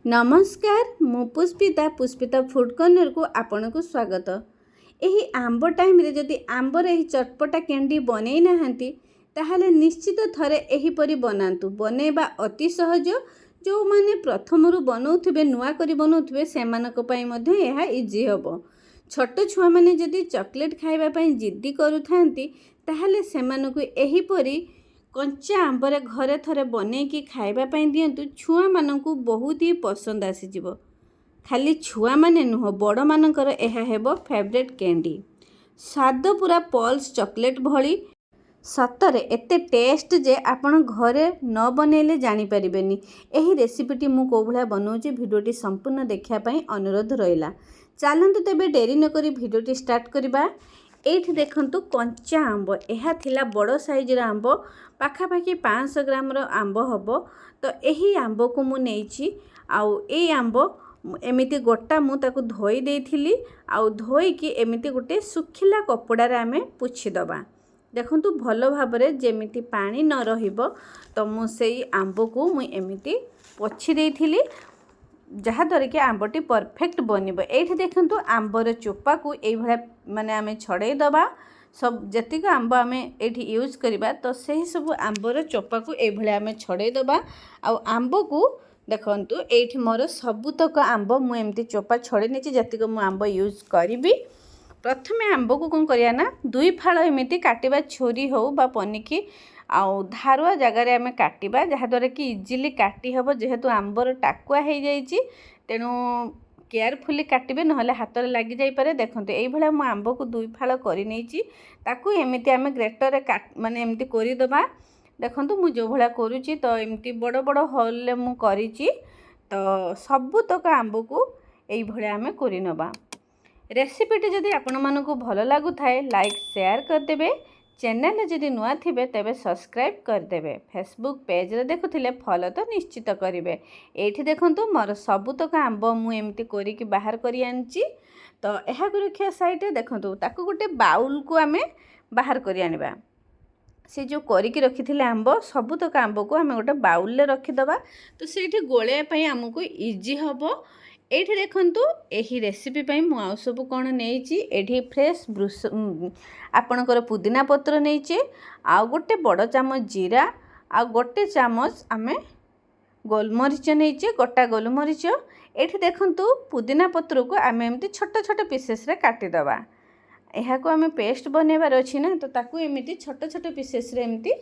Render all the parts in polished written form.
नमस्कार मु Pushpita food corner को आपण को स्वागत। यही आंब टाइम रे जदि आंबर यही चटपटा कैंडी बनै नाहंती ताहले निश्चित थरे एहीपरि बनातु। बनेबा अति सहज। जो माने प्रथमरु बनाउथिबे नुआ करी बनाउथिबे सेमानक पई मध्ये एहा इजी हबो। छोट छुआ माने जदि चॉकलेट खाइबा पई जिद्दी करूथांती ताहले सेमानकु एहीपरि कंचा आंबरे घरे थरे बनैकी खाइबा दिंतु। छुआ मानकु बहुत ही पसंद आसीजिवो। खाली छुआ माने नुह बड़ मानकर एहा हेबो फेवरेट कैंडी। स्वाद पूरा पल्स चॉकलेट भली सतरे एते टेस्ट जे आपण घरे न बनैले जानि परिबेनी। एही रेसिपीटी मु को भला बनाउची भिडियोटी संपूर्ण देखिया पई अनुरोध रहिला। चलंतु तेबे डेरी न करी भिडियोटी स्टार्ट करबा। एठी देखंतु कंचा आंब एहा थिला बड़ साइज रा आंब पाखापाखि 500 ग्राम रो आंब हबो। तो एही आंब को मु नेइची आउ ए आंब एमिति गोटा मु ताकू धोई देइथिली आउ धोई कि एमिति गोटे सुखिला कपड़ा रे आमे पुछि दबा। देखंतु भलो भाबरे जेमिति पानी न रहिबो। तो मु सेई आंब को मु एमिति पोछि देइथिली जहा द्वारा कि आंबटी परफेक्ट बनिबो। एठी देखंतु आंबर चोपा को एई भला माने आमे छड़े दबा। सब जतिक आंब आमे एठी यूज करिबा तो सही सब आंबर चोपा को एई भला आमे छड़े दबा। आ आंब को देखंतु एठी मोर सबुतक आंब मु एमती चोपा छड़े नेची जतिक मु आंब यूज करिबी। प्रथमे आंब को कोन करिया ना दुई फाळ एमिति काटिबा छुरी हो बा पनिकी आउ धारुआ जगार आम काटिबा जहा द्वारा कि इजिली काटी हबो। जेहेतु आंबर टाकुआ हो जाइछि तेणु केयरफुली काटिबे नहले हाथ रे लागि जाई पारे। देखंतु एई भला मु आंब को दुई फाळ करि नेछि ताकू एमिति आमे ग्रेटर रे माने एमिति कोरि दबा। देखंतु मु जो भला करूछि तो एमिति बड़ बड़ होल ले मु करिछि। तो सबुतक आंब को एई भला आमे कोरि नबा। रेसिपीटी जदि आपण मानकु भलो लागु थाए लाइक शेयर कर देबे। चैनल जदि नुआ थिबे तेबे सब्सक्राइब कर देबे। फेसबुक पेज रे देखुथिले फॉलो तो निश्चित करिवे। एठी देखंतु मोर सबुतक आंब मु एमती कोरी कि बाहर करि आनची। तो एहा को रखिया साइड रे देखंतु ताकू गोटे बाउल को आमे बाहर करि आनिबा। से जो कोरी कि रखिथिले आंब सबुतक आंब को आमे गोटे बाउल ले रखि दबा। तो सेठी गोळे पई हमकु इजी हबो। एठी देखंतु एही रेसिपी पई मु आउ सब कोन नेइची। एठी फ्रेश आपणकर पुदीना पत्र नेइचे आउ गोटे बड़ चामच जीरा आउ गोटे चामच आमे गोलमरीच नेइचे गोटा गोलमरीच। एठी देखंतु पुदीना पत्र को आमे एमती छोट छोट पीसेस रे काटि दबा। एहा को आमे पेस्ट बनेबार अछि ना तो ताकू एमिति छोट छोट पीसेस रे एमती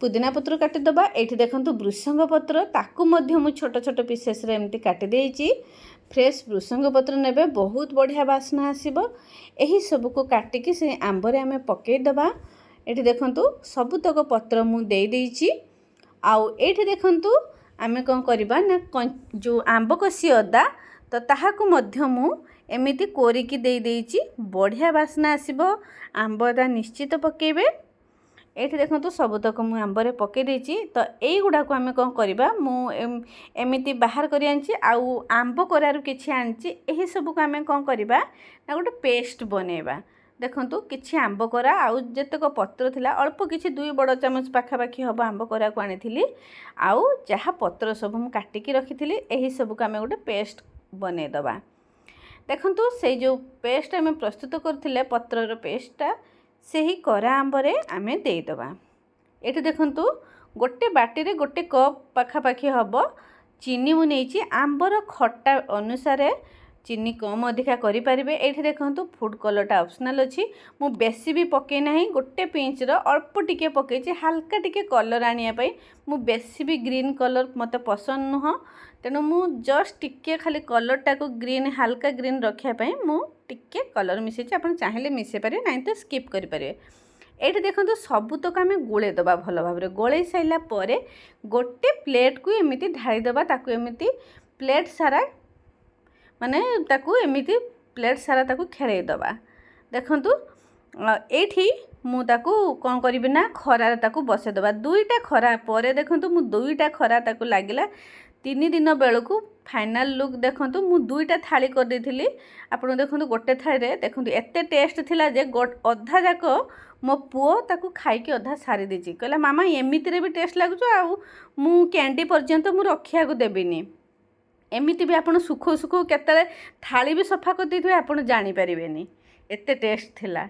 पुदीना पत्र काटि दबा। एठी देखंतु भृषंग पत्र ताकू मध्य मु छोट छोट पीसेस रे एमती काटि देइची। फ्रेश भृषंग पत्र नेबे बहुत बढ़िया बास्ना आसीबो। एही सब को काटि कि से आंब रे आमे पकेइ दबा। एठी देखंतु सबुतक पत्र मु देइ देइची। आउ एठी देखंतु आमे कोन करिबा ना जो आंब कसी अदा तो ताहाकू मध्य मु एमिति कोरी कि देइ देइची। बढ़िया बास्ना आसीबो। आंब अदा निश्चित पकेइबे। एठी देखंतु सबुतक मु आंबरे पके देइची। तो एई गुडा को आमे कोन करिबा मु एमिति बाहर करि आनची आउ आंब कोरारु किछि आनची। एही सब को आमे कोन करिबा ना गोटे पेस्ट बनेबा। देखंतु किछि आंब कोरा आउ जेतक पत्र थिला अल्प किछि 2 बड़ चामच पाखापाखि हबो आंब कोरा को आनिथिली। आउ जहा पत्र सब मु काटि कि रखिथिली एही सब को आमे गोटे पेस्ट बने दबा। देखंतु से जो पेस्ट आमे प्रस्तुत करथिले पत्रर पेस्टटा सेही करा आंबरे आमे देई दबा। एठी देखंतु गोटे बाटी रे गोटे कप पाखापाखि हबो चीनी मु नेइची। आंबर खट्टा अनुसार चीनी कम अधिका करि परिबे। एठी देखंतु फूड कलरटा ऑप्शनल अछि। मु बेसी भी पके नाही गोटे पिंच रो अल्प टिके पकेची हल्का टिके कलर आनिया पई। मु बेसी भी ग्रीन कलर मते पसंद नुह तेणु मु जस्ट टिके खाली कलरटा को ग्रीन हल्का ग्रीन रखिया पई मु टिके कलर मिसेची। आपण चाहिले मिसे पारे नाही तो स्किप करि पारे। एठी देखंतु सबुतक आमे गोळे दबा भलो भाबरे। गोळे साइला परे गोटे प्लेट को एमिति ढाळी दबा। ताकू एमिति प्लेट सारा माने ताकू एमिति प्लेट सारा ताकू खेळै दबा। देखंतु एठी मु ताकू कोन करिबि ना खरा ताकू बसे दबा। दुईटा खरा परे देखंतु मु दुईटा खरा ताकू लागिला। 3 दिन बेलू फाइनल लुक देखंतु मु दुईटा थाली कर देथिली। आपण देखंतु गोटे थाली रे देखंतु एते टेस्ट थिला जे अधा जाक मो पुओ ताकू खाई के अधा सारी देछि। कहला मामा एमिति रे भी टेस्ट लागुछ आउ मु कैंडी पर्यंत मु रखिया को देबिनी। एमिति भी आपण सुखो सुखो केतले थाली भी सफा कर देथिबे आपण जानि परिबेनी एते टेस्ट थिला।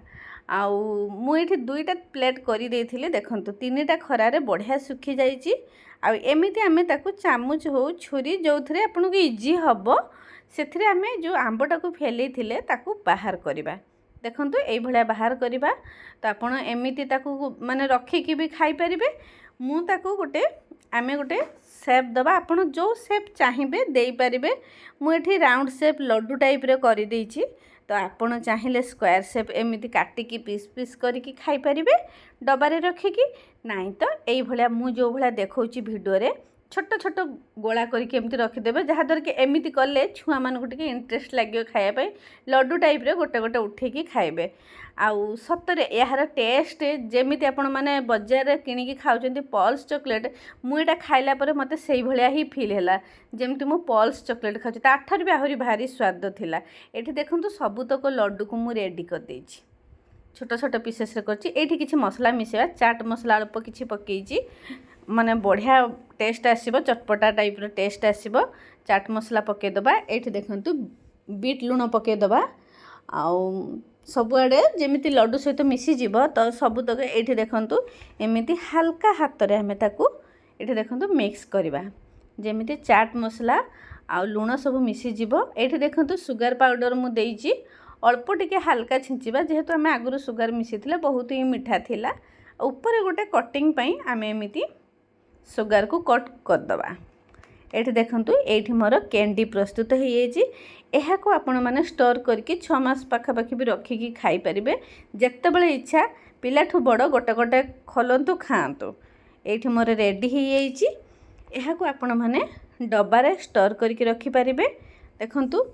आउ मु एठी दुईटा प्लेट करी देथिले देखंतु तीनटा खरारे बढ़िया सुखी जाइची। आ एमिति आमे ताकू चामच हो छुरी जोथरे आपन को इजी हबो सेथिरे आमे जो आंबटा को फेलै थिले ताकू बाहर करिबा। देखंतु एई भलिया बाहर करिबा तो आपण एमिति ताकू माने रखी की भी खाई परिबे। मु ताकू गोटे आमे गोटे शेप दबा आपण जो शेप चाहिबे देई परिबे। मु एठी राउंड शेप लड्डू टाइप रे करि देइची तो आपण चाहिए स्क्वायर शेप एमिति काटिकी पीस पीस करिकी खाई परिबे डबारे रखिकी। नाई तो एई भलिया मु जो भलिया देखौची वीडियो रे छोट छोट गोला करके एमती रखिदेवे जहाँद्वारा कि एमती कले छुआ मान को इंटरेस्ट लगे खायापी लड्डू टाइप रे गोटे गोटे उठेकी खाइबे। आउ सतरे यार टेस्ट जेमिति आपण माने बजार किणिकी खाउचंती पल्स चॉकलेट मु एटा खाइला परे मते सेई भलिया ही फील हैला जेमिति मु पल्स चॉकलेट खाउची ताठर भी आहुरी भारी स्वाद थिला। एठी देखंतु सबुतक लड्डू को मु रेडी कर देइची छोट छोट पीसेस रे करची। एठी किछि मसला मिसेबा चाट मसला अल्प किछि पकेइची माने बढ़िया टेस्ट आसीबो चटपटा टाइप रो टेस्ट आसीबो। चाट मसला पके दबा एठी देखंतु बीट लूण पके दबा आउ सबुआडे जेमिति लड्डू सहित मिसी जीवो तो सबुतक एठी देखंतु एमिति हल्का हाथ रे हमें ताकू एठी देखंतु मिक्स करबा जेमिति चाट मसला आउ लूण सब मिसी जीवो। एठी देखंतु सुगर पाउडर मु देइची अल्प टिके हल्का छिंचिबा जेहेतु आमे आगुरु सुगर मिसीथिले बहुत ही मीठा थिला। ऊपर गोटे कटिंग पई आमे एमिति सुगर को कट कर दबा। एठी देखंतु एठी मोर कैंडी प्रस्तुत हो जाइए। यह को आपण माने स्टोर करके 6 मास पाखापाखि भी रखिकी खाई परिबे जत्ते बेले इच्छा पिलाठू बड़ गोटे गोटे खोलंतु खाआंतु। एठी मोर रेडी हो जाइए। यह को आपण माने डब्बारे स्टोर करके रखी परिबे। देखंतु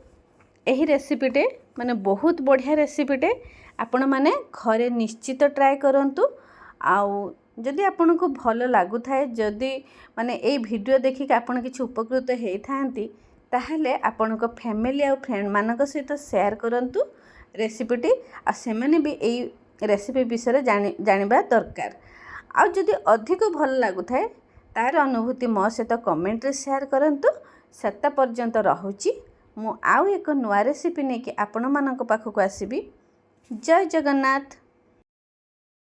एही रेसिपीटे माने बहुत बढ़िया रेसिपीटे आपण माने घरे निश्चित ट्राए करंतु। आउ जदि आपन को भल लागु थाए जदि माने ए वीडियो देखि के आपन किछ उपकृत हेई थांती ताहले आपन को फैमिली आ फ्रेंड मानक सहित शेयर करंतु रेसिपीटी आ सेमाने भी ए रेसिपी विषय जानिबा दरकार। आ जदि अधिक भल लागु थाए तार अनुभूति मो सहित कमेंट रे शेयर करंतु। सेता पर्यंत रहुची मु आउ एक नुआ रेसिपी नेकी आपन मानक पाखक आसीबी। जय जगन्नाथ।